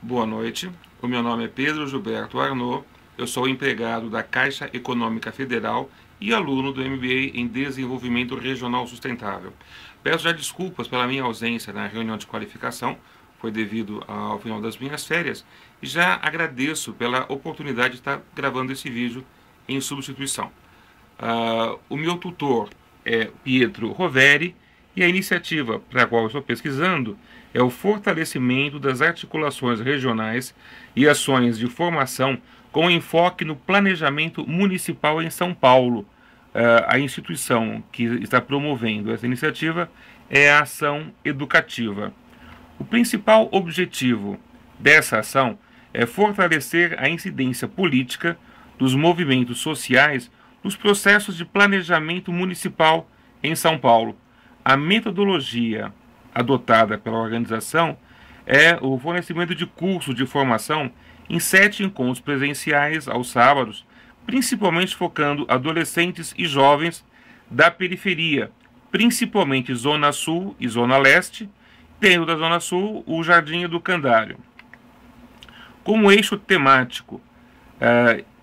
Boa noite, o meu nome é Pedro Gilberto Arnaud, eu sou empregado da Caixa Econômica Federal e aluno do MBA em Desenvolvimento Regional Sustentável. Peço já desculpas pela minha ausência na reunião de qualificação, foi devido ao final das minhas férias, e já agradeço pela oportunidade de estar gravando esse vídeo em substituição. O meu tutor é Pietro Roveri, e a iniciativa para a qual eu estou pesquisando é o fortalecimento das articulações regionais e ações de formação com enfoque no planejamento municipal em São Paulo. A instituição que está promovendo essa iniciativa é a Ação Educativa. O principal objetivo dessa ação é fortalecer a incidência política dos movimentos sociais nos processos de planejamento municipal em São Paulo. A metodologia adotada pela organização é o fornecimento de cursos de formação em 7 encontros presenciais aos sábados, principalmente focando adolescentes e jovens da periferia, principalmente Zona Sul e Zona Leste, tendo da Zona Sul o Jardim Educandário. Como eixo temático,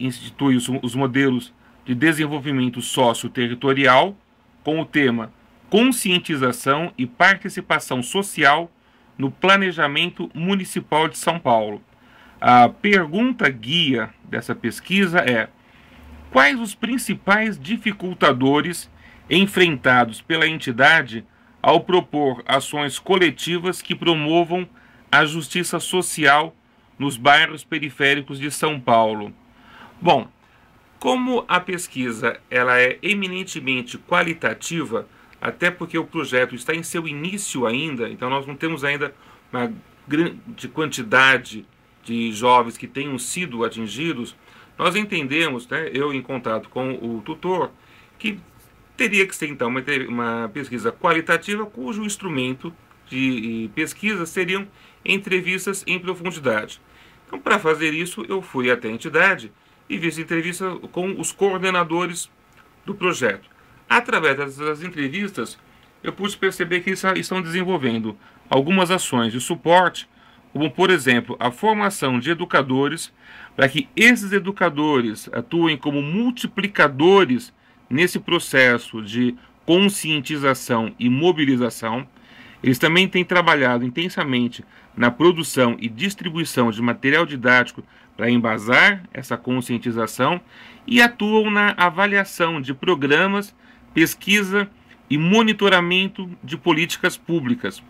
institui os modelos de desenvolvimento socio-territorial com o tema Conscientização e Participação Social no Planejamento Municipal de São Paulo. A pergunta guia dessa pesquisa é: quais os principais dificultadores enfrentados pela entidade ao propor ações coletivas que promovam a justiça social nos bairros periféricos de São Paulo? Bom, como a pesquisa ela é eminentemente qualitativa, até porque o projeto está em seu início ainda, então nós não temos ainda uma grande quantidade de jovens que tenham sido atingidos, nós entendemos, né, eu em contato com o tutor, que teria que ser então uma pesquisa qualitativa cujo instrumento de pesquisa seriam entrevistas em profundidade. Então, para fazer isso, eu fui até a entidade e fiz entrevista com os coordenadores do projeto. Através dessas entrevistas, eu pude perceber que estão desenvolvendo algumas ações de suporte, como, por exemplo, a formação de educadores, para que esses educadores atuem como multiplicadores nesse processo de conscientização e mobilização. Eles também têm trabalhado intensamente na produção e distribuição de material didático para embasar essa conscientização e atuam na avaliação de programas, pesquisa e monitoramento de políticas públicas.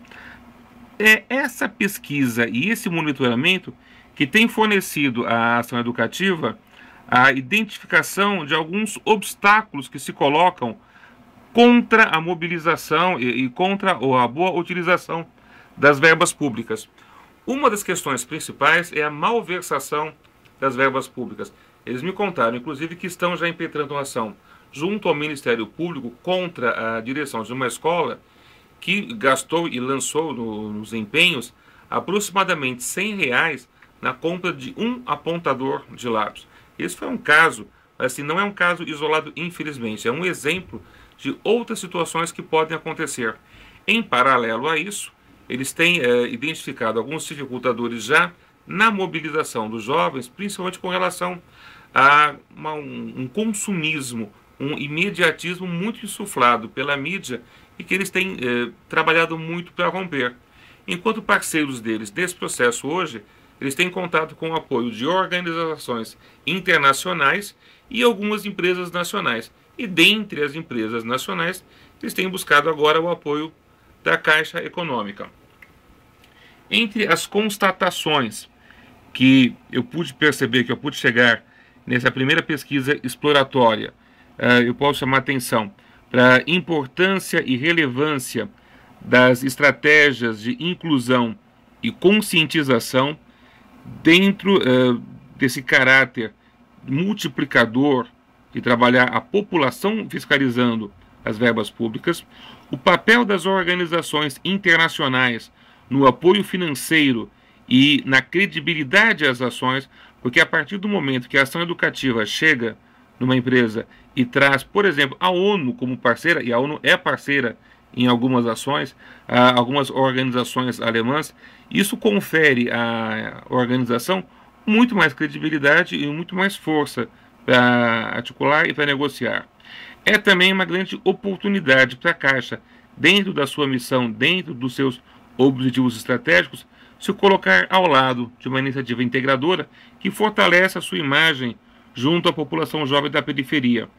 É essa pesquisa e esse monitoramento que tem fornecido à ação educativa a identificação de alguns obstáculos que se colocam contra a mobilização e contra a boa utilização das verbas públicas. Uma das questões principais é a malversação das verbas públicas. Eles me contaram, inclusive, que estão já impetrando uma ação junto ao Ministério Público contra a direção de uma escola que gastou e lançou nos empenhos aproximadamente R$100 na compra de um apontador de lápis. Esse foi um caso, assim, não é um caso isolado, infelizmente, é um exemplo de outras situações que podem acontecer. Em paralelo a isso, eles têm identificado alguns dificultadores já na mobilização dos jovens, principalmente com relação a um consumismo, um imediatismo muito insuflado pela mídia e que eles têm trabalhado muito para romper. Enquanto parceiros deles desse processo hoje, eles têm contato com o apoio de organizações internacionais e algumas empresas nacionais. E dentre as empresas nacionais, eles têm buscado agora o apoio da Caixa Econômica. Entre as constatações que eu pude perceber, que eu pude chegar nessa primeira pesquisa exploratória, eu posso chamar atenção para a importância e relevância das estratégias de inclusão e conscientização dentro desse caráter multiplicador de trabalhar a população fiscalizando as verbas públicas, o papel das organizações internacionais no apoio financeiro e na credibilidade às ações, porque a partir do momento que a ação educativa chega numa empresa e traz, por exemplo, a ONU como parceira, e a ONU é parceira em algumas ações, algumas organizações alemãs. Isso confere à organização muito mais credibilidade e muito mais força para articular e para negociar. É também uma grande oportunidade para a Caixa, dentro da sua missão, dentro dos seus objetivos estratégicos, se colocar ao lado de uma iniciativa integradora que fortalece a sua imagem junto à população jovem da periferia.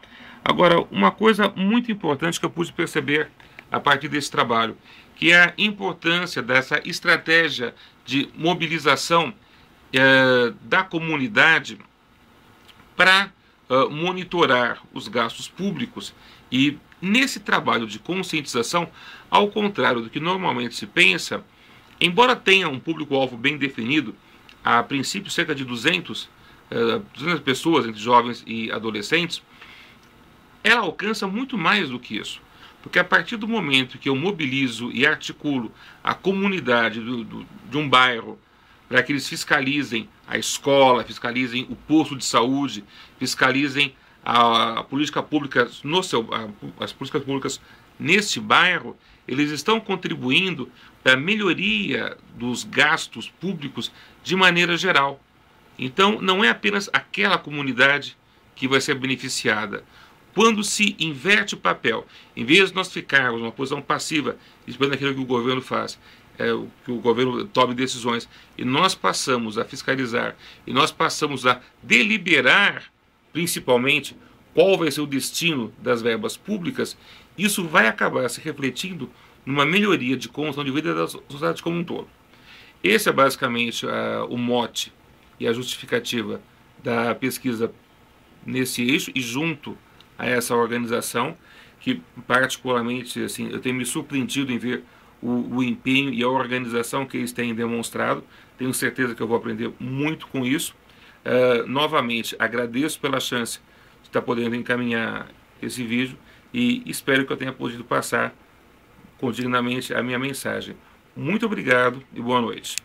Agora, uma coisa muito importante que eu pude perceber a partir desse trabalho, que é a importância dessa estratégia de mobilização da comunidade para monitorar os gastos públicos. E nesse trabalho de conscientização, ao contrário do que normalmente se pensa, embora tenha um público-alvo bem definido, a princípio cerca de 200 pessoas entre jovens e adolescentes, ela alcança muito mais do que isso. Porque a partir do momento que eu mobilizo e articulo a comunidade de um bairro para que eles fiscalizem a escola, fiscalizem o posto de saúde, fiscalizem a política pública as políticas públicas neste bairro, eles estão contribuindo para a melhoria dos gastos públicos de maneira geral. Então, não é apenas aquela comunidade que vai ser beneficiada. Quando se inverte o papel, em vez de nós ficarmos numa posição passiva, esperando aquilo que o governo faz, que o governo tome decisões, e nós passamos a fiscalizar, e nós passamos a deliberar, principalmente, qual vai ser o destino das verbas públicas, isso vai acabar se refletindo numa melhoria de condição de vida da sociedade como um todo. Esse é basicamente o mote e a justificativa da pesquisa nesse eixo, e junto a essa organização, que particularmente assim, eu tenho me surpreendido em ver o empenho e a organização que eles têm demonstrado. Tenho certeza que eu vou aprender muito com isso. Novamente, agradeço pela chance de estar podendo encaminhar esse vídeo e espero que eu tenha podido passar condignamente a minha mensagem. Muito obrigado e boa noite.